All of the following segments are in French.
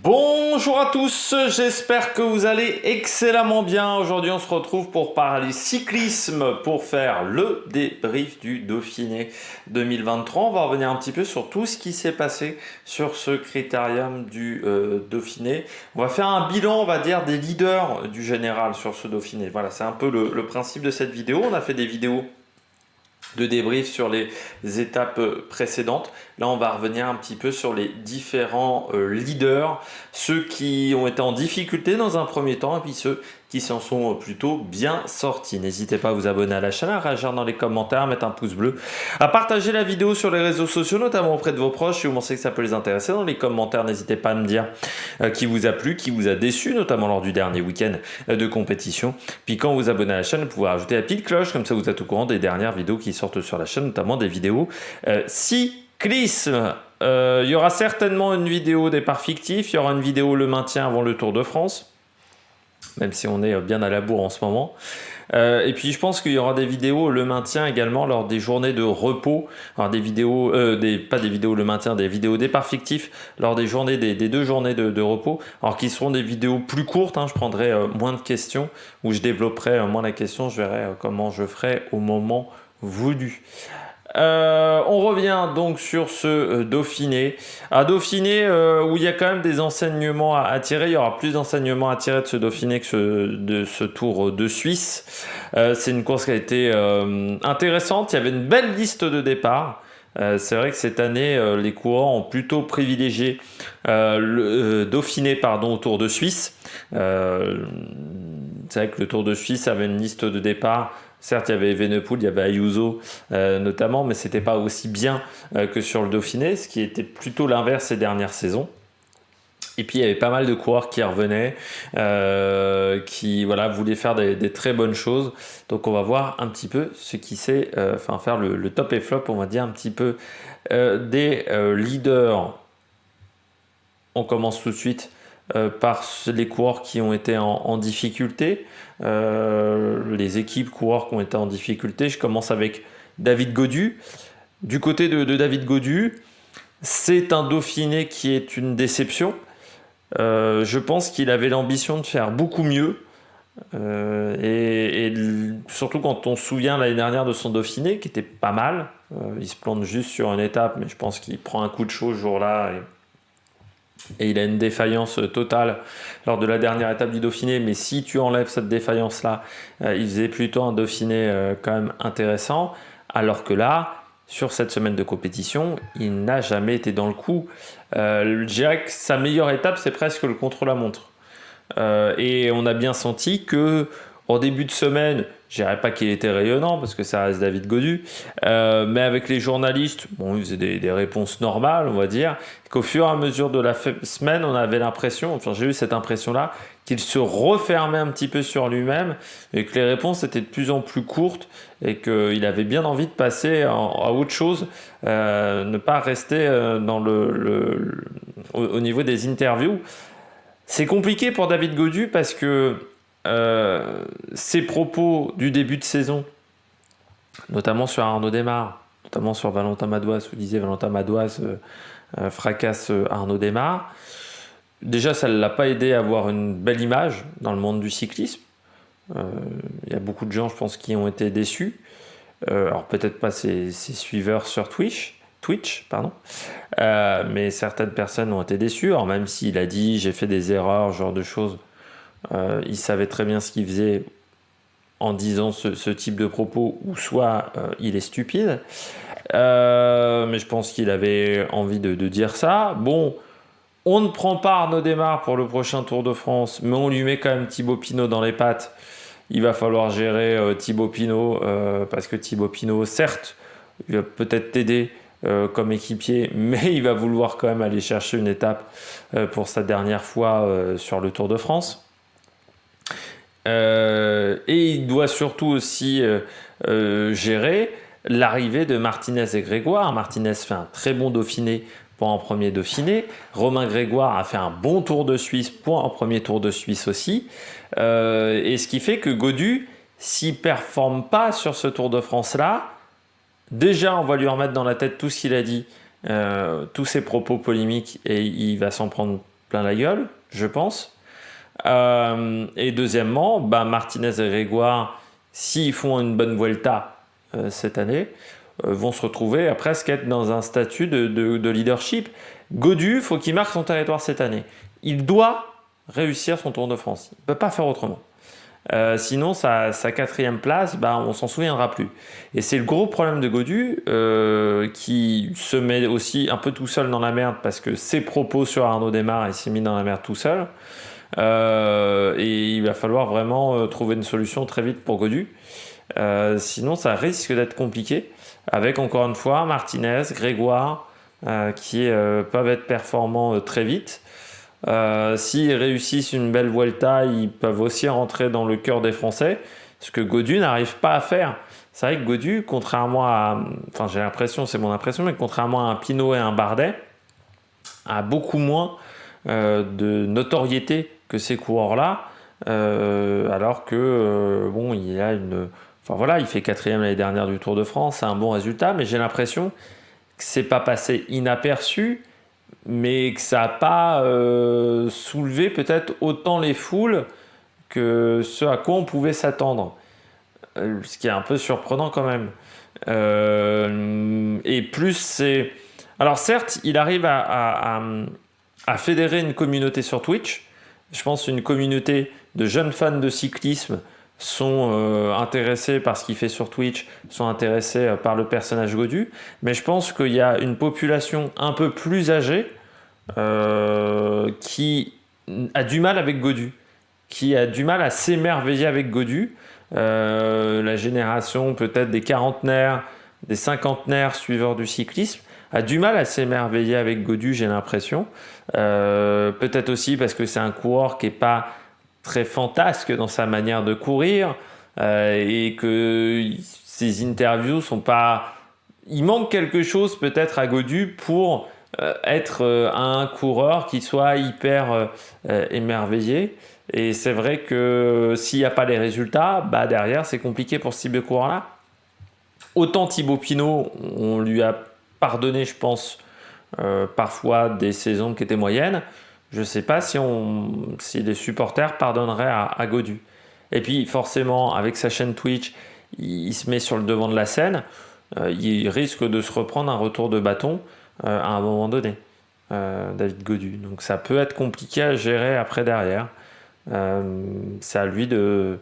Bonjour à tous, j'espère que vous allez excellemment bien. Aujourd'hui on se retrouve pour parler cyclisme, pour faire le débrief du Dauphiné 2023. On va revenir un petit peu sur tout ce qui s'est passé sur ce critérium du Dauphiné. On va faire un bilan, on va dire, des leaders du général sur ce Dauphiné. Voilà, c'est un peu le principe de cette vidéo. On a fait des vidéos de débrief sur les étapes précédentes. Là, on va revenir un petit peu sur les différents leaders, ceux qui ont été en difficulté dans un premier temps et puis ceux qui s'en sont plutôt bien sortis. N'hésitez pas à vous abonner à la chaîne, à réagir dans les commentaires, à mettre un pouce bleu, à partager la vidéo sur les réseaux sociaux, notamment auprès de vos proches, si vous pensez que ça peut les intéresser. Dans les commentaires, n'hésitez pas à me dire qui vous a plu, qui vous a déçu, notamment lors du dernier week-end de compétition. Puis quand vous abonnez à la chaîne, vous pouvez rajouter la petite cloche, comme ça vous êtes au courant des dernières vidéos qui sortent sur la chaîne, notamment des vidéos cyclisme. Il y aura certainement une vidéo départ fictif, il y aura une vidéo le maintien avant le Tour de France, même si on est bien à la bourre en ce moment. Et puis je pense qu'il y aura des vidéos le maintien également lors des journées de repos. Alors des vidéos, pas des vidéos le maintien, des vidéos départ fictif lors des journées des 2 journées de repos. Alors qui seront des vidéos plus courtes, hein, je prendrai moins de questions, où je développerai moins la question, je verrai comment je ferai au moment voulu. On revient donc sur ce Dauphiné. Un Dauphiné où il y a quand même des enseignements à tirer. Il y aura plus d'enseignements à tirer de ce Dauphiné que de ce Tour de Suisse. C'est une course qui a été intéressante. Il y avait une belle liste de départ. C'est vrai que cette année, les coureurs ont plutôt privilégié le Dauphiné au Tour de Suisse. C'est vrai que le Tour de Suisse avait une liste de départ. Certes, il y avait Evenepoel, il y avait Ayuso notamment, mais c'était pas aussi bien que sur le Dauphiné, ce qui était plutôt l'inverse ces dernières saisons. Et puis il y avait pas mal de coureurs qui revenaient, qui voulaient faire des très bonnes choses. Donc on va voir un petit peu ce qui s'est, faire le top et flop, on va dire un petit peu des leaders. On commence tout de suite par les coureurs qui ont été en difficulté, les équipes coureurs qui ont été en difficulté. Je commence avec David Gaudu. Du côté de David Gaudu, c'est un Dauphiné qui est une déception. Je pense qu'il avait l'ambition de faire beaucoup mieux. Et surtout quand on se souvient l'année dernière de son Dauphiné, qui était pas mal. Il se plante juste sur une étape, mais je pense qu'il prend un coup de chaud ce jour-là. Et il a une défaillance totale lors de la dernière étape du Dauphiné. Mais si tu enlèves cette défaillance-là, il faisait plutôt un Dauphiné quand même intéressant. Alors que là, sur cette semaine de compétition, il n'a jamais été dans le coup. Je dirais que sa meilleure étape, c'est presque le contre-la-montre. Et on a bien senti que en début de semaine, je dirais pas qu'il était rayonnant parce que ça reste David Gaudu, mais avec les journalistes, bon, il faisait des réponses normales, on va dire, qu'au fur et à mesure de la semaine, on avait l'impression, enfin j'ai eu cette impression-là, qu'il se refermait un petit peu sur lui-même et que les réponses étaient de plus en plus courtes et qu'il avait bien envie de passer à autre chose, ne pas rester au niveau des interviews. C'est compliqué pour David Gaudu parce que ses propos du début de saison, notamment sur Arnaud Démare, notamment sur Valentin Madouas, où disait Valentin Madouas fracasse Arnaud Démare. Déjà, ça ne l'a pas aidé à avoir une belle image dans le monde du cyclisme. Il y a beaucoup de gens, je pense, qui ont été déçus. Alors peut-être pas ses suiveurs sur Twitch, mais certaines personnes ont été déçues. Alors même s'il a dit j'ai fait des erreurs, ce genre de choses, il savait très bien ce qu'il faisait en disant ce type de propos, ou soit il est stupide. Mais je pense qu'il avait envie de dire ça. Bon, on ne prend pas Arnaud Démare pour le prochain Tour de France, mais on lui met quand même Thibaut Pinot dans les pattes. Il va falloir gérer Thibaut Pinot, parce que Thibaut Pinot, certes, il va peut-être t'aider comme équipier, mais il va vouloir quand même aller chercher une étape pour sa dernière fois sur le Tour de France. Et il doit surtout aussi gérer l'arrivée de Martinez et Grégoire. Martinez fait un très bon Dauphiné pour un premier Dauphiné. Romain Grégoire a fait un bon Tour de Suisse pour un premier Tour de Suisse aussi. Et ce qui fait que Gaudu, s'il ne performe pas sur ce Tour de France-là, déjà on va lui remettre dans la tête tout ce qu'il a dit, tous ses propos polémiques, et il va s'en prendre plein la gueule, je pense. Et deuxièmement, Martinez et Grégoire, s'ils font une bonne Vuelta cette année, vont se retrouver à presque être dans un statut de leadership. Gaudu, faut qu'il marque son territoire cette année. Il doit réussir son Tour de France. Il ne peut pas faire autrement. Sinon, sa 4e place, on s'en souviendra plus. Et c'est le gros problème de Gaudu, qui se met aussi un peu tout seul dans la merde parce que ses propos sur Arnaud Démare, il s'est mis dans la merde tout seul. Et il va falloir vraiment trouver une solution très vite pour Gaudu. Sinon, ça risque d'être compliqué. Avec encore une fois Martinez, Grégoire, qui peuvent être performants très vite. S'ils réussissent une belle Vuelta, ils peuvent aussi rentrer dans le cœur des Français, ce que Gaudu n'arrive pas à faire. C'est vrai que Gaudu, contrairement à... Enfin, j'ai l'impression, c'est mon impression, mais contrairement à un Pinot et un Bardet, a beaucoup moins de notoriété que ces coureurs-là, alors que, il a une... Enfin voilà, il fait 4e l'année dernière du Tour de France, c'est un bon résultat, mais j'ai l'impression que c'est pas passé inaperçu, mais que ça n'a pas soulevé peut-être autant les foules que ce à quoi on pouvait s'attendre. Ce qui est un peu surprenant quand même. Et plus c'est... Alors certes, il arrive à fédérer une communauté sur Twitch. Je pense une communauté de jeunes fans de cyclisme sont intéressés par ce qu'il fait sur Twitch, sont intéressés par le personnage Gaudu, mais je pense qu'il y a une population un peu plus âgée qui a du mal avec Gaudu, qui a du mal à s'émerveiller avec Gaudu. La génération peut-être des quarantenaires, des cinquantenaires suiveurs du cyclisme a du mal à s'émerveiller avec Gaudu, j'ai l'impression. Peut-être aussi parce que c'est un coureur qui n'est pas très fantasque dans sa manière de courir et que ses interviews sont pas... Il manque quelque chose peut-être à Gaudu pour être un coureur qui soit hyper émerveillé. Et c'est vrai que s'il n'y a pas les résultats, derrière c'est compliqué pour ce type de coureur-là. Autant Thibaut Pinot, on lui a pardonné, je pense, parfois des saisons qui étaient moyennes. Je ne sais pas si les supporters pardonneraient à Gaudu. Et puis forcément, avec sa chaîne Twitch, il se met sur le devant de la scène. Il risque de se reprendre un retour de bâton à un moment donné, David Gaudu. Donc ça peut être compliqué à gérer après derrière. C'est à lui de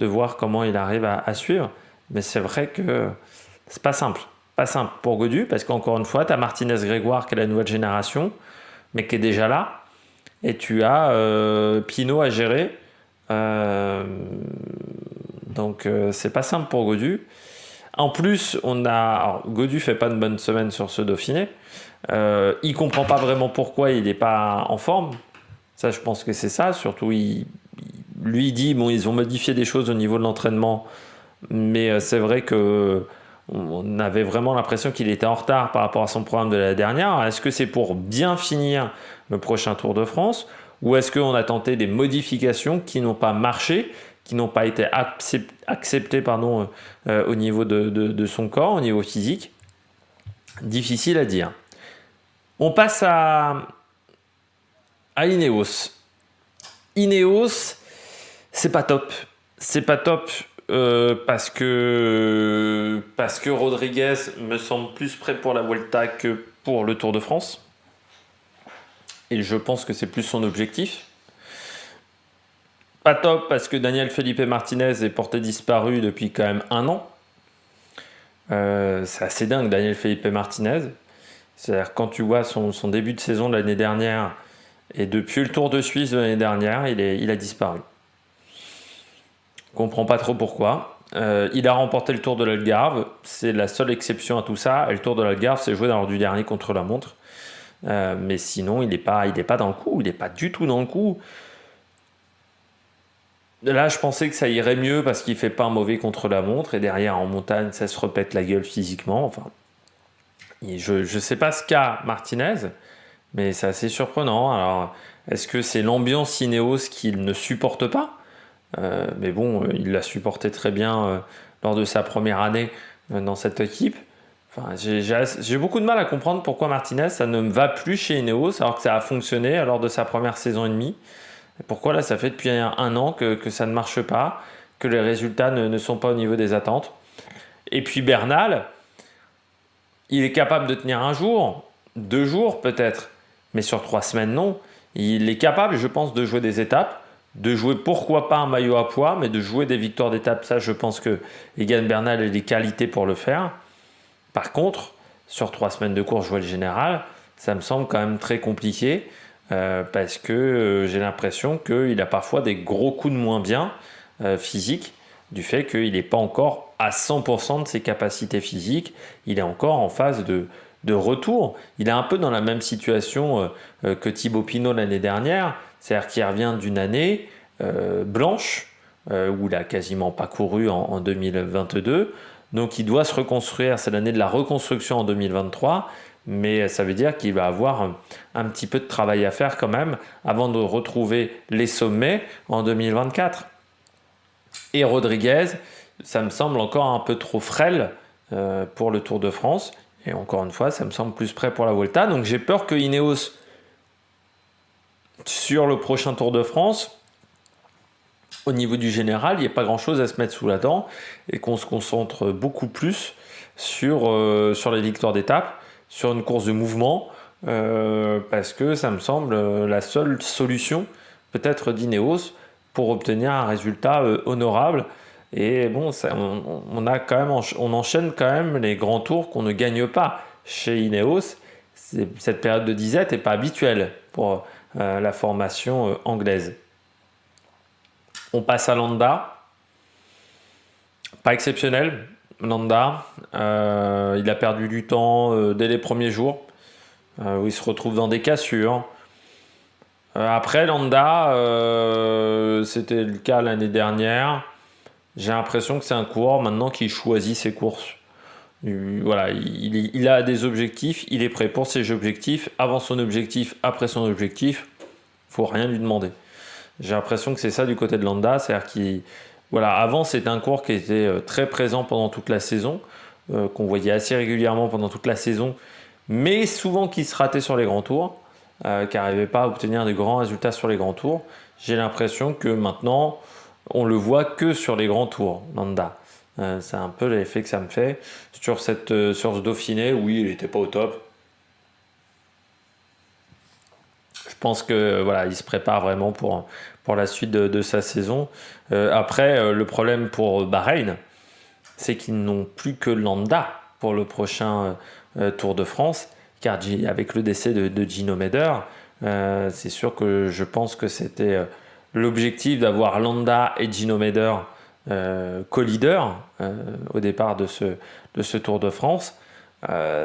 voir comment il arrive à suivre. Mais c'est vrai que c'est pas simple. Pas simple pour Gaudu, parce qu'encore une fois, tu as Martinez-Grégoire qui est la nouvelle génération, mais qui est déjà là. Et tu as Pinot à gérer. Donc c'est pas simple pour Gaudu. En plus, Gaudu fait pas de bonne semaine sur ce Dauphiné. Il comprend pas vraiment pourquoi il n'est pas en forme. Ça, je pense que c'est ça. Surtout, lui dit, ils ont modifié des choses au niveau de l'entraînement, mais c'est vrai que on avait vraiment l'impression qu'il était en retard par rapport à son programme de l'année dernière. Alors, est-ce que c'est pour bien finir le prochain Tour de France, ou est-ce qu'on a tenté des modifications qui n'ont pas marché, qui n'ont pas été acceptées au niveau de son corps, au niveau physique? Difficile à dire. On passe à Ineos. Ineos, c'est pas top. C'est pas top parce que Rodriguez me semble plus prêt pour la Vuelta que pour le Tour de France. Et je pense que c'est plus son objectif. Pas top parce que Daniel Felipe Martinez est porté disparu depuis quand même 1 an. C'est assez dingue, Daniel Felipe Martinez. C'est-à-dire quand tu vois son début de saison de l'année dernière et depuis le Tour de Suisse de l'année dernière, il a disparu. Je comprends pas trop pourquoi. Il a remporté le Tour de l'Algarve, c'est la seule exception à tout ça. Et le Tour de l'Algarve, c'est joué lors du dernier contre-la-montre. Mais sinon, il n'est pas dans le coup. Il n'est pas du tout dans le coup. Là, je pensais que ça irait mieux parce qu'il fait pas un mauvais contre-la-montre. Et derrière, en montagne, ça se repète la gueule physiquement. Enfin, je sais pas ce qu'a Martinez, mais c'est assez surprenant. Alors, est-ce que c'est l'ambiance Ineos qu'il ne supporte pas ? Mais bon, il l'a supporté très bien lors de sa première année dans cette équipe. Enfin, j'ai beaucoup de mal à comprendre pourquoi Martinez, ça ne me va plus chez Ineos, alors que ça a fonctionné lors de sa première saison et demie. Et pourquoi là, ça fait depuis un an que ça ne marche pas, que les résultats ne sont pas au niveau des attentes. Et puis Bernal, il est capable de tenir un jour, 2 jours peut-être, mais sur 3 semaines, non. Il est capable, je pense, de jouer des étapes, de jouer pourquoi pas un maillot à poids, mais de jouer des victoires d'étapes. Ça, je pense que Egan Bernal a les qualités pour le faire. Par contre, sur 3 semaines de course, jouer le général, ça me semble quand même très compliqué parce que j'ai l'impression qu'il a parfois des gros coups de moins bien physiques du fait qu'il n'est pas encore à 100% de ses capacités physiques. Il est encore en phase de retour. Il est un peu dans la même situation que Thibaut Pinot l'année dernière, c'est-à-dire qu'il revient d'une année blanche où il n'a quasiment pas couru en 2022. Donc il doit se reconstruire, c'est l'année de la reconstruction en 2023, mais ça veut dire qu'il va avoir un petit peu de travail à faire quand même avant de retrouver les sommets en 2024. Et Rodriguez, ça me semble encore un peu trop frêle pour le Tour de France. Et encore une fois, ça me semble plus prêt pour la Vuelta. Donc j'ai peur que Ineos, sur le prochain Tour de France, au niveau du général, il n'y a pas grand-chose à se mettre sous la dent et qu'on se concentre beaucoup plus sur les victoires d'étape, sur une course de mouvement, parce que ça me semble la seule solution peut-être d'Ineos pour obtenir un résultat honorable. Et bon, on enchaîne quand même les grands tours qu'on ne gagne pas chez Ineos. Cette période de disette n'est pas habituelle pour la formation anglaise. On passe à Landa. Pas exceptionnel, Landa. Il a perdu du temps dès les premiers jours, où il se retrouve dans des cassures. Après, Landa, c'était le cas l'année dernière. J'ai l'impression que c'est un coureur maintenant qui choisit ses courses. Voilà, il a des objectifs, il est prêt pour ses objectifs. Avant son objectif, après son objectif, il ne faut rien lui demander. J'ai l'impression que c'est ça du côté de Landa, c'est-à-dire avant c'était un coureur qui était très présent pendant toute la saison, qu'on voyait assez régulièrement pendant toute la saison, mais souvent qui se ratait sur les grands tours, qui n'arrivait pas à obtenir de grands résultats sur les grands tours. J'ai l'impression que maintenant, on le voit que sur les grands tours, Landa. C'est un peu l'effet que ça me fait sur ce Dauphiné. Oui, il n'était pas au top. Je pense que voilà, il se prépare vraiment pour la suite de sa saison. Après, le problème pour Bahreïn, c'est qu'ils n'ont plus que Landa pour le prochain Tour de France, car avec le décès de Gino Meder, c'est sûr que je pense que c'était l'objectif d'avoir Landa et Gino Meder co-leader au départ de ce Tour de France.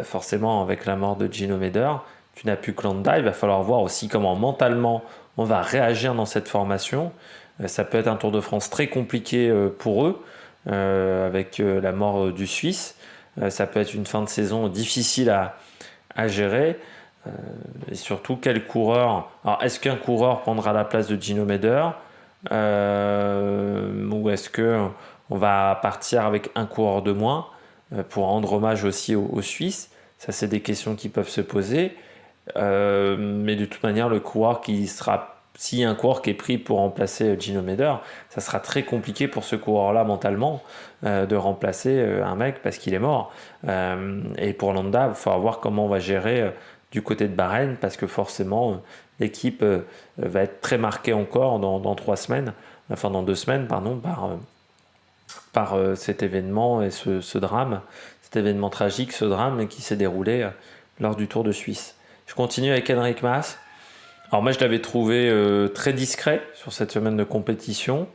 Forcément, avec la mort de Gino Meder, tu n'as plus que Landa. Il va falloir voir aussi comment mentalement on va réagir dans cette formation. Ça peut être un Tour de France très compliqué pour eux, avec la mort du Suisse. Ça peut être une fin de saison difficile à gérer. Et surtout, quel coureur... Alors, est-ce qu'un coureur prendra la place de Gino Meder ou est-ce qu'on va partir avec un coureur de moins pour rendre hommage aussi aux Suisses? Ça, c'est des questions qui peuvent se poser. Mais de toute manière, le coureur qui sera... S'il y a un coureur qui est pris pour remplacer Gino Meder, ça sera très compliqué pour ce coureur-là mentalement de remplacer un mec parce qu'il est mort. Et pour Landa, il faut voir comment on va gérer du côté de Bahreïn parce que forcément, l'équipe va être très marquée encore dans 3 semaines, enfin dans 2 semaines, pardon, par cet événement et ce drame, cet événement tragique, ce drame qui s'est déroulé lors du Tour de Suisse. Je continue avec Enric Mas. Alors moi je l'avais trouvé très discret sur cette semaine de compétition.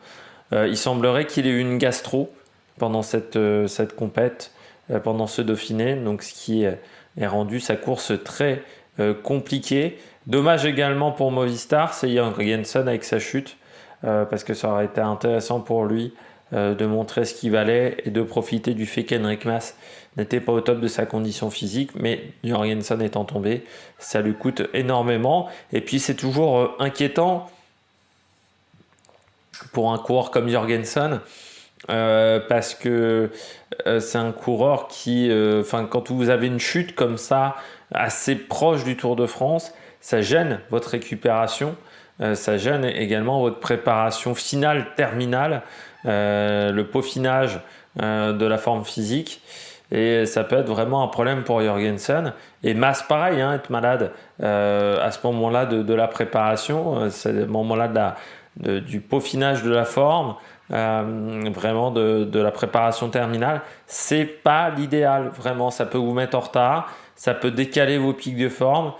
Il semblerait qu'il ait eu une gastro pendant cette compète, pendant ce Dauphiné, donc ce qui est rendu sa course très compliquée. Dommage également pour Movistar, c'est Jorgensen avec sa chute, parce que ça aurait été intéressant pour lui de montrer ce qu'il valait et de profiter du fait qu'Enric Mas n'était pas au top de sa condition physique, mais Jorgensen étant tombé, ça lui coûte énormément. Et puis c'est toujours inquiétant pour un coureur comme Jorgensen parce que c'est un coureur qui, quand vous avez une chute comme ça, assez proche du Tour de France, ça gêne votre récupération, ça gêne également votre préparation finale, terminale, le peaufinage de la forme physique. Et ça peut être vraiment un problème pour Jorgensen. Et Mas, pareil, hein, être malade à ce moment-là de la préparation, c'est le moment-là du peaufinage de la forme, vraiment de la préparation terminale, c'est pas l'idéal. Vraiment, ça peut vous mettre en retard, ça peut décaler vos pics de forme,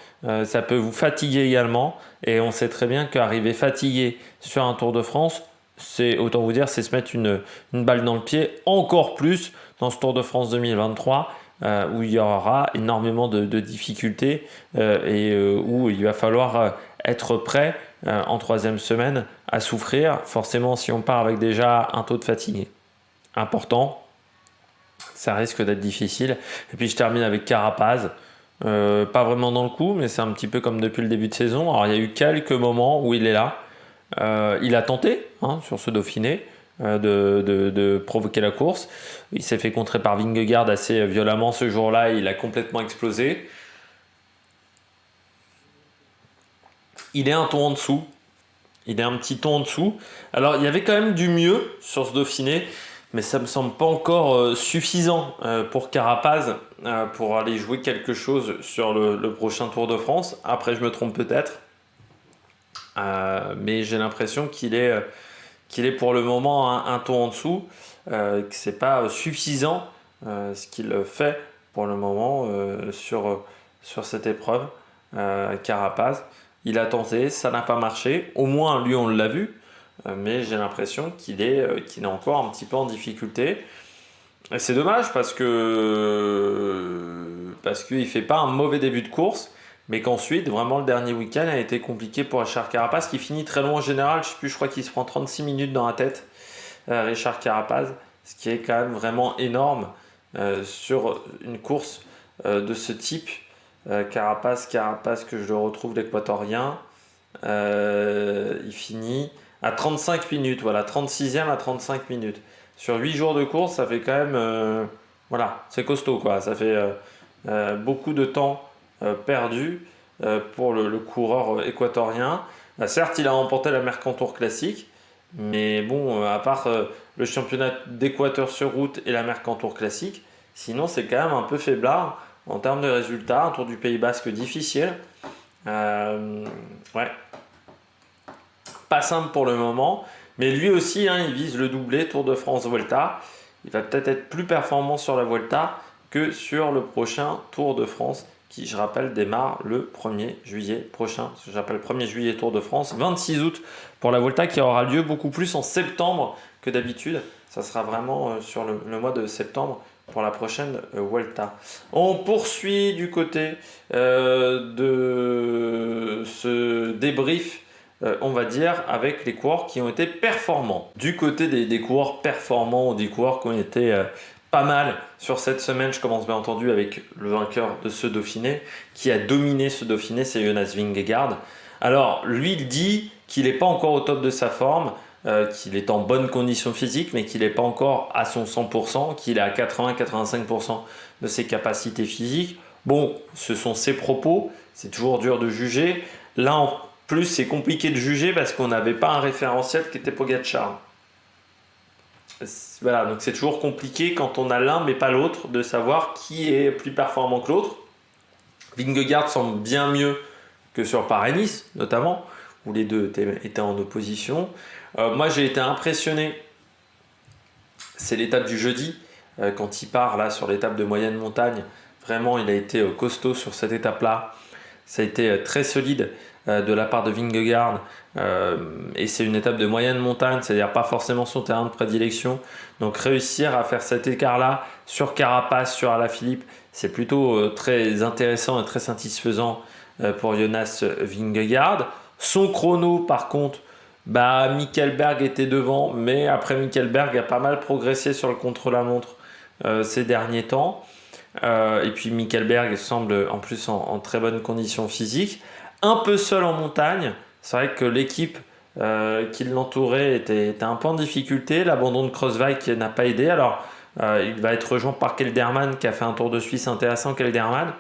ça peut vous fatiguer également. Et on sait très bien qu'arriver fatigué sur un Tour de France, c'est, autant vous dire, c'est se mettre une balle dans le pied, encore plus dans ce Tour de France 2023 où il y aura énormément de difficultés où il va falloir être prêt en troisième semaine à souffrir. Forcément, si on part avec déjà un taux de fatigue important, ça risque d'être difficile. Et puis je termine avec Carapaz. Pas vraiment dans le coup, mais c'est un petit peu comme depuis le début de saison. Alors il y a eu quelques moments où il est là. Il a tenté sur ce Dauphiné de provoquer la course. Il s'est fait contrer par Vingegaard assez violemment ce jour-là. Il a complètement explosé. Il est un ton en dessous. Il est un petit ton en dessous. Alors il y avait quand même du mieux sur ce Dauphiné, mais ça me semble pas encore suffisant pour Carapaz pour aller jouer quelque chose sur le prochain Tour de France. Après je me trompe peut-être. Mais j'ai l'impression qu'il est pour le moment un ton en dessous, que c'est pas suffisant ce qu'il fait pour le moment sur cette épreuve. Carapaz, il a tenté, ça n'a pas marché. Au moins lui on l'a vu, mais j'ai l'impression qu'il est encore un petit peu en difficulté. Et c'est dommage parce qu'il fait pas un mauvais début de course. Mais qu'ensuite, vraiment, le dernier week-end a été compliqué pour Richard Carapaz, qui finit très loin en général. Je sais plus, je crois qu'il se prend 36 minutes dans la tête, Richard Carapaz, ce qui est quand même vraiment énorme sur une course de ce type. Carapaz que je le retrouve l'équatorien, il finit à 35 minutes, voilà, 36e à 35 minutes. Sur 8 jours de course, ça fait quand même, voilà, c'est costaud quoi, ça fait beaucoup de temps perdu pour le coureur équatorien. Certes, il a remporté la Mercantour Classique, mais bon, à part le championnat d'Équateur sur route et la Mercantour Classique, sinon c'est quand même un peu faiblard en termes de résultats. Un Tour du Pays Basque difficile. Ouais. Pas simple pour le moment, mais lui aussi, il vise le doublé Tour de France Vuelta. Il va peut-être être plus performant sur la Vuelta que sur le prochain Tour de France qui, je rappelle, démarre le 1er juillet prochain. Je rappelle 1er juillet Tour de France, 26 août pour la Vuelta qui aura lieu beaucoup plus en septembre que d'habitude. Ça sera vraiment sur le mois de septembre pour la prochaine Vuelta. On poursuit du côté de ce débrief, on va dire, avec les coureurs qui ont été performants. Du côté des coureurs performants ou des coureurs qui ont été pas mal sur cette semaine, je commence bien entendu avec le vainqueur de ce Dauphiné, qui a dominé ce Dauphiné, c'est Jonas Vingegaard. Alors, lui, il dit qu'il n'est pas encore au top de sa forme, qu'il est en bonne condition physique, mais qu'il n'est pas encore à son 100%, qu'il est à 80-85% de ses capacités physiques. Bon, ce sont ses propos, c'est toujours dur de juger. Là, en plus, c'est compliqué de juger parce qu'on n'avait pas un référentiel qui était Pogacar. Voilà, donc c'est toujours compliqué quand on a l'un mais pas l'autre de savoir qui est plus performant que l'autre. Vingegaard semble bien mieux que sur Paris-Nice notamment, où les deux étaient en opposition. Moi j'ai été impressionné, c'est l'étape du jeudi, quand il part là sur l'étape de moyenne montagne, vraiment il a été costaud sur cette étape-là. Ça a été très solide de la part de Vingegaard et c'est une étape de moyenne montagne, c'est-à-dire pas forcément son terrain de prédilection. Donc réussir à faire cet écart-là sur Carapaz, sur Alaphilippe, c'est plutôt très intéressant et très satisfaisant pour Jonas Vingegaard. Son chrono par contre, Michael Berg était devant, mais après Michael Berg a pas mal progressé sur le contre-la-montre ces derniers temps. Et puis Michael Berg semble en plus en très bonne condition physique. Un peu seul en montagne, c'est vrai que l'équipe qui l'entourait était un peu en difficulté. L'abandon de Kreuzweig n'a pas aidé. Alors, il va être rejoint par Kelderman qui a fait un Tour de Suisse intéressant. Kelderman,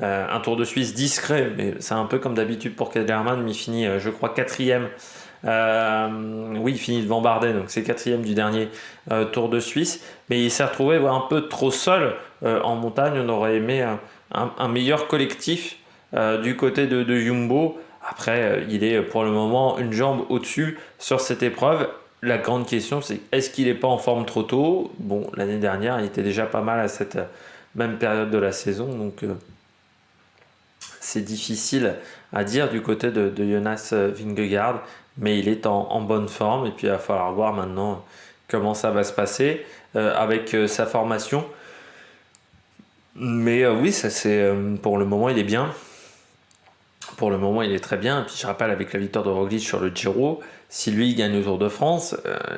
un Tour de Suisse discret, mais c'est un peu comme d'habitude pour Kelderman, mais il finit, je crois, quatrième. Oui, il finit devant Bardet, donc c'est quatrième du dernier Tour de Suisse. Mais il s'est retrouvé un peu trop seul en montagne. On aurait aimé un meilleur collectif du côté de Jumbo. Après, il est pour le moment une jambe au-dessus sur cette épreuve. La grande question, c'est est-ce qu'il n'est pas en forme trop tôt? Bon, l'année dernière, il était déjà pas mal à cette même période de la saison, donc c'est difficile à dire du côté de Jonas Vingegaard, mais il est en bonne forme et puis il va falloir voir maintenant comment ça va se passer avec sa formation. Mais oui, ça c'est pour le moment il est bien. Pour le moment, il est très bien. Et puis je rappelle, avec la victoire de Roglic sur le Giro, si lui il gagne le Tour de France,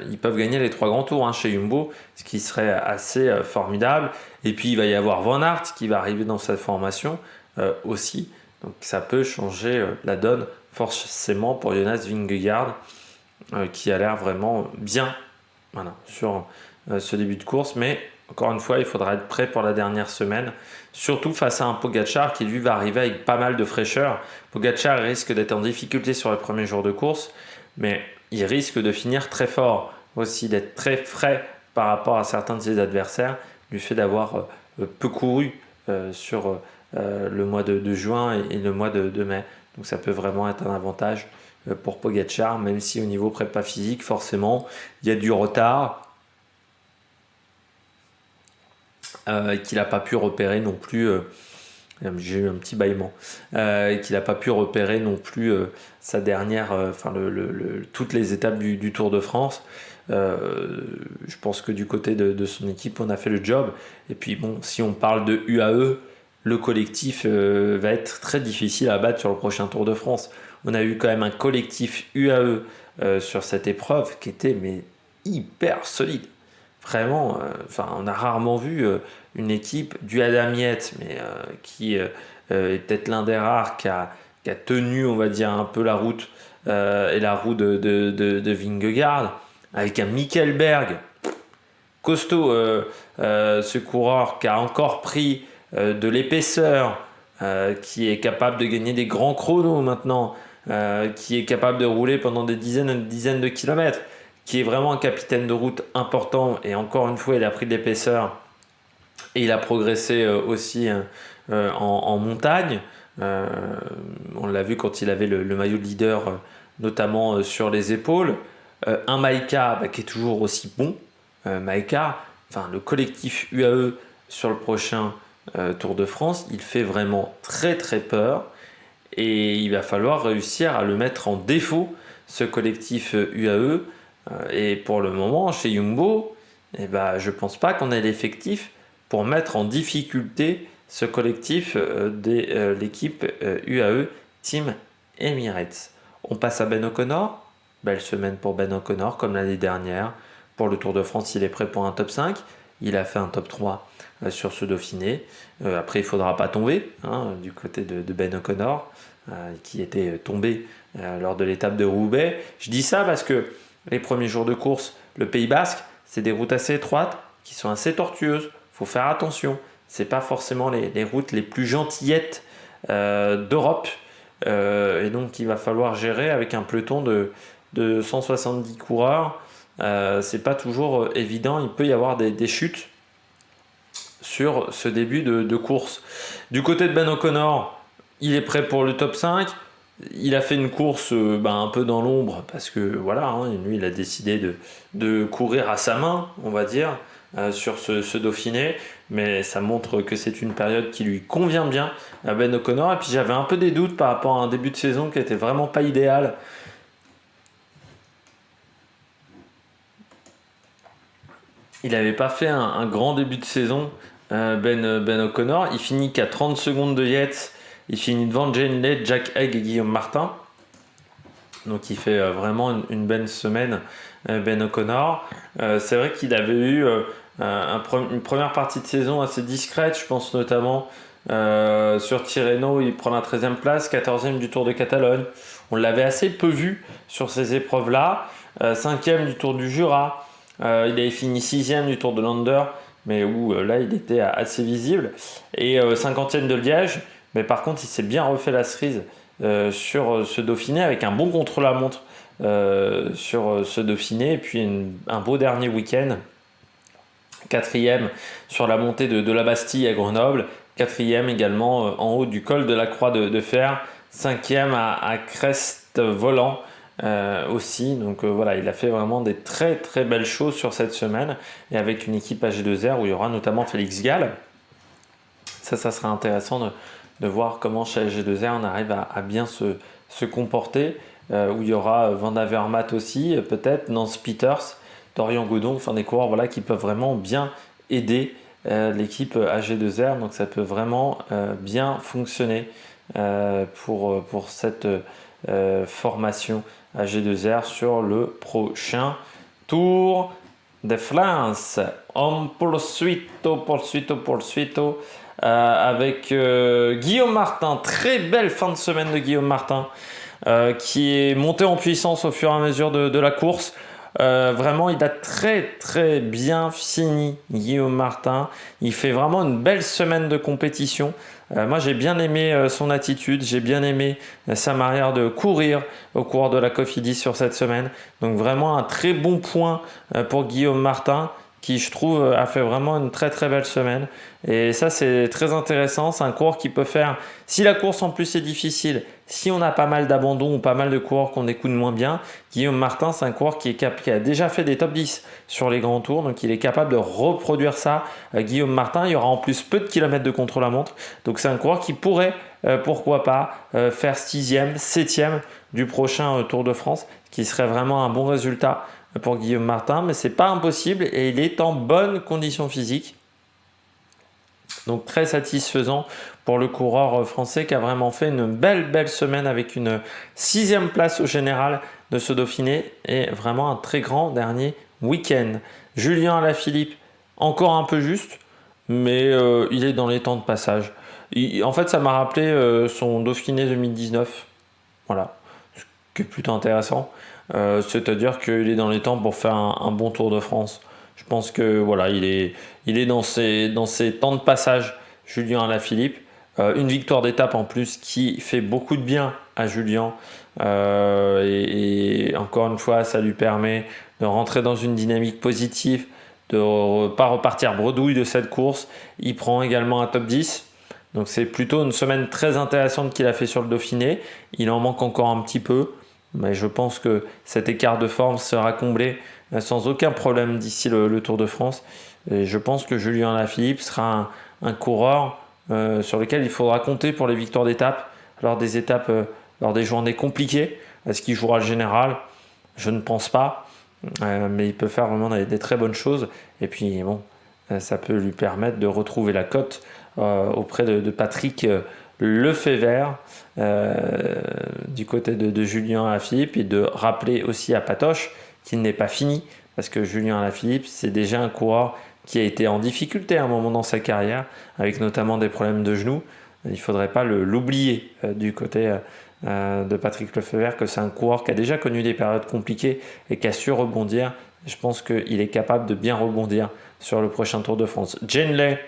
ils peuvent gagner les 3 grands tours chez Jumbo, ce qui serait assez formidable. Et puis il va y avoir Van Aert qui va arriver dans cette formation aussi. Donc ça peut changer la donne forcément pour Jonas Vingegaard, qui a l'air vraiment bien, voilà, sur ce début de course. Mais encore une fois, il faudra être prêt pour la dernière semaine, surtout face à un Pogačar qui lui va arriver avec pas mal de fraîcheur. Pogačar risque d'être en difficulté sur les premiers jours de course, mais il risque de finir très fort aussi, d'être très frais par rapport à certains de ses adversaires, du fait d'avoir peu couru sur le mois de juin et le mois de mai. Donc ça peut vraiment être un avantage pour Pogačar, même si au niveau prépa physique, forcément, il y a du retard. Qu'il n'a pas pu repérer non plus, j'ai eu un petit bâillement, qu'il n'a pas pu repérer non plus sa dernière, toutes les étapes du Tour de France. Je pense que du côté de son équipe, on a fait le job. Et puis bon, si on parle de UAE, le collectif va être très difficile à battre sur le prochain Tour de France. On a eu quand même un collectif UAE sur cette épreuve qui était mais hyper solide. Vraiment, on a rarement vu une équipe du Adam Yates, mais qui est peut-être l'un des rares qui a tenu, on va dire, un peu la route et la roue de Vingegaard, avec un Mikkelberg costaud, ce coureur qui a encore pris de l'épaisseur, qui est capable de gagner des grands chronos maintenant, qui est capable de rouler pendant des dizaines et des dizaines de kilomètres, qui est vraiment un capitaine de route important. Et encore une fois, il a pris de l'épaisseur et il a progressé aussi en montagne. On l'a vu quand il avait le maillot de leader, notamment sur les épaules. Un Maïka qui est toujours aussi bon. Maïka, le collectif UAE sur le prochain Tour de France, il fait vraiment très très peur. Et il va falloir réussir à le mettre en défaut, ce collectif UAE. Et pour le moment, chez Jumbo, je ne pense pas qu'on ait l'effectif pour mettre en difficulté ce collectif de l'équipe UAE Team Emirates. On passe à Ben O'Connor. Belle semaine pour Ben O'Connor, comme l'année dernière. Pour le Tour de France, il est prêt pour un top 5. Il a fait un top 3 sur ce Dauphiné. Après, il ne faudra pas tomber du côté de Ben O'Connor, qui était tombé lors de l'étape de Roubaix. Je dis ça parce que les premiers jours de course, le Pays Basque, c'est des routes assez étroites, qui sont assez tortueuses. Il faut faire attention. Ce n'est pas forcément les routes les plus gentillettes d'Europe. Et donc, il va falloir gérer avec un peloton de 170 coureurs. C'est pas toujours évident. Il peut y avoir des chutes sur ce début de course. Du côté de Ben O'Connor, il est prêt pour le top 5. Il a fait une course un peu dans l'ombre parce que lui il a décidé de courir à sa main, on va dire, sur ce Dauphiné, mais ça montre que c'est une période qui lui convient bien à Ben O'Connor. Et puis j'avais un peu des doutes par rapport à un début de saison qui était vraiment pas idéal. Il n'avait pas fait un grand début de saison, Ben O'Connor. Il finit qu'à 30 secondes de Yates. Il finit devant Jane Lay, Jack Haig et Guillaume Martin. Donc il fait vraiment une belle semaine, Ben O'Connor. C'est vrai qu'il avait eu une première partie de saison assez discrète. Je pense notamment Sur Tirreno, il prend la 13e place, 14e du Tour de Catalogne. On l'avait assez peu vu sur ces épreuves-là. 5e du Tour du Jura. Il avait fini 6e du Tour de Lander, mais où là il était assez visible. Et 50e de Liège. Mais par contre, il s'est bien refait la cerise sur ce Dauphiné avec un bon contre-la-montre sur ce Dauphiné. Et puis un beau dernier week-end. 4e sur la montée de la Bastille à Grenoble. 4e également en haut du col de la Croix de Fer. 5e à Crest-Voland aussi. Donc voilà, il a fait vraiment des très très belles choses sur cette semaine. Et avec une équipe AG2R où il y aura notamment Félix Gall. Ça sera intéressant de voir comment chez AG2R on arrive à bien se comporter. Où il y aura Van Avermaet aussi, peut-être, Nance Peters, Dorian Godon, enfin des coureurs voilà, qui peuvent vraiment bien aider l'équipe AG2R. Donc ça peut vraiment bien fonctionner pour cette formation AG2R sur le prochain Tour de France. On poursuito avec Guillaume Martin. Très belle fin de semaine de Guillaume Martin qui est monté en puissance au fur et à mesure de la course. Vraiment, il a très très bien fini, Guillaume Martin. Il fait vraiment une belle semaine de compétition. Moi, j'ai bien aimé son attitude. J'ai bien aimé sa manière de courir au cours de la Cofidis sur cette semaine. Donc vraiment un très bon point pour Guillaume Martin, qui je trouve a fait vraiment une très très belle semaine. Et ça, c'est très intéressant. C'est un coureur qui peut faire, si la course en plus est difficile, si on a pas mal d'abandon ou pas mal de coureurs qu'on écoute moins bien, Guillaume Martin, c'est un coureur qui a déjà fait des top 10 sur les grands tours, donc il est capable de reproduire ça. Guillaume Martin, il y aura en plus peu de kilomètres de contre-la-montre, donc c'est un coureur qui pourrait, pourquoi pas, faire 6e, 7e du prochain Tour de France, qui serait vraiment un bon résultat pour Guillaume Martin, mais c'est pas impossible et il est en bonne condition physique. Donc très satisfaisant pour le coureur français qui a vraiment fait une belle semaine avec une 6e place au général de ce Dauphiné et vraiment un très grand dernier week-end. Julien Alaphilippe, encore un peu juste, mais il est dans les temps de passage. En fait, ça m'a rappelé son Dauphiné 2019. Voilà, ce qui est plutôt intéressant. C'est-à-dire qu'il est dans les temps pour faire un bon Tour de France. Je pense que voilà, il est dans ses temps de passage, Julien Alaphilippe. Une victoire d'étape en plus qui fait beaucoup de bien à Julien. Et encore une fois, ça lui permet de rentrer dans une dynamique positive, de ne pas repartir bredouille de cette course. Il prend également un top 10. Donc c'est plutôt une semaine très intéressante qu'il a fait sur le Dauphiné. Il en manque encore un petit peu. Mais je pense que cet écart de forme sera comblé sans aucun problème d'ici le Tour de France. Et je pense que Julien Alaphilippe sera un coureur sur lequel il faudra compter pour les victoires d'étape, lors des étapes, lors des journées compliquées. Est-ce qu'il jouera le général? Je ne pense pas. Mais il peut faire vraiment des très bonnes choses. Et puis bon, ça peut lui permettre de retrouver la cote auprès de Patrick Lefebvre du côté de Julien Alaphilippe, et de rappeler aussi à Patoche qu'il n'est pas fini, parce que Julien Alaphilippe, c'est déjà un coureur qui a été en difficulté à un moment dans sa carrière, avec notamment des problèmes de genoux. Il ne faudrait pas l'oublier du côté de Patrick Lefebvre, que c'est un coureur qui a déjà connu des périodes compliquées et qui a su rebondir. Je pense qu'il est capable de bien rebondir sur le prochain Tour de France. Genley,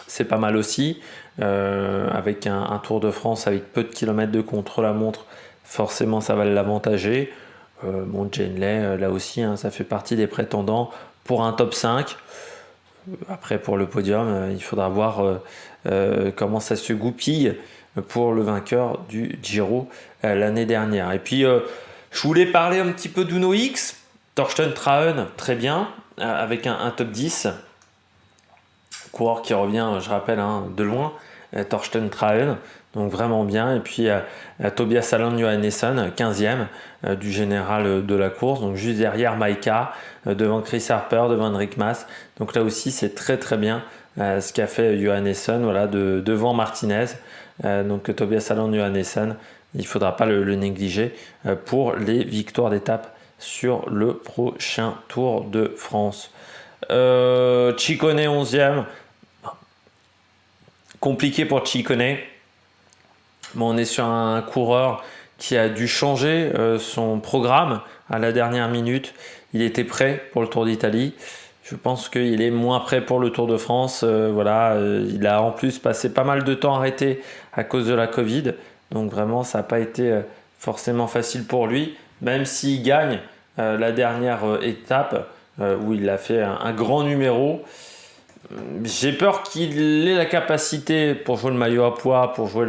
c'est pas mal aussi, avec un Tour de France avec peu de kilomètres de contre-la-montre, forcément ça va l'avantager. Bon, Genley, là aussi, hein, ça fait partie des prétendants pour un top 5. Après, pour le podium, il faudra voir comment ça se goupille pour le vainqueur du Giro l'année dernière. Et puis, je voulais parler un petit peu d'Uno X. Torsten Trahen, très bien, avec un top 10. Coureur qui revient, je rappelle, hein, de loin, Torsten Trahen, donc vraiment bien. Et puis Tobias Allan Johannesson, 15e du général de la course, donc juste derrière Maïka, devant Chris Harper, devant Enric Mas. Donc là aussi, c'est très très bien ce qu'a fait Johannesson, voilà, devant Martinez. Donc Tobias Allan Johannesson, il ne faudra pas le négliger pour les victoires d'étape sur le prochain Tour de France. Ciccone 11e. compliqué pour Ciccone. Bon, on est sur un coureur qui a dû changer son programme à la dernière minute. Il était prêt pour le Tour d'Italie. Je pense qu'il est moins prêt pour le Tour de France. Il a en plus passé pas mal de temps arrêté à cause de la Covid. Donc vraiment, ça n'a pas été forcément facile pour lui. Même s'il gagne la dernière étape où il a fait un grand numéro. J'ai peur qu'il ait la capacité pour jouer le maillot à pois, pour jouer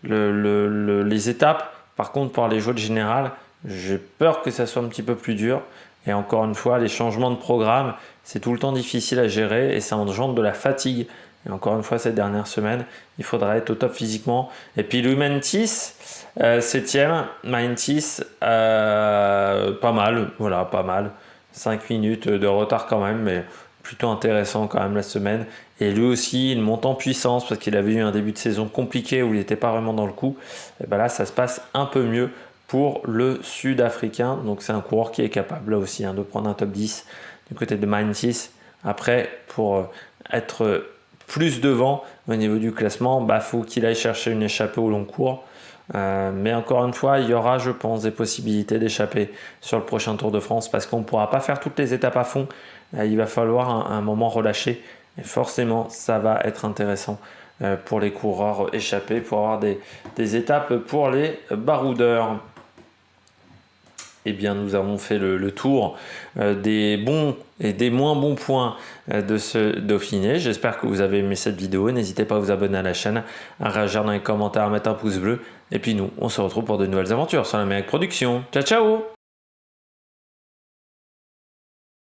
les étapes. Par contre, pour les jouer le général, j'ai peur que ça soit un petit peu plus dur. Et encore une fois, les changements de programme, c'est tout le temps difficile à gérer et ça engendre de la fatigue. Et encore une fois, cette dernière semaine, il faudra être au top physiquement. Et puis Lumentis, 7e, Maintis, pas mal, voilà, pas mal. 5 minutes de retard quand même, mais plutôt intéressant quand même la semaine. Et lui aussi, il monte en puissance parce qu'il avait eu un début de saison compliqué où il n'était pas vraiment dans le coup. Et ben là, ça se passe un peu mieux pour le Sud-Africain. Donc c'est un coureur qui est capable là aussi de prendre un top 10 du côté de Maintis. Après, pour être plus devant au niveau du classement, faut qu'il aille chercher une échappée au long cours. Mais encore une fois, il y aura, je pense, des possibilités d'échapper sur le prochain Tour de France parce qu'on ne pourra pas faire toutes les étapes à fond. Il va falloir un moment relâcher et forcément, ça va être intéressant pour les coureurs échappés pour avoir des étapes pour les baroudeurs. Eh bien, nous avons fait le tour des bons et des moins bons points de ce Dauphiné. J'espère que vous avez aimé cette vidéo. N'hésitez pas à vous abonner à la chaîne, à réagir dans les commentaires, à mettre un pouce bleu. Et puis nous, on se retrouve pour de nouvelles aventures sur l'Amérique Production. Ciao, ciao!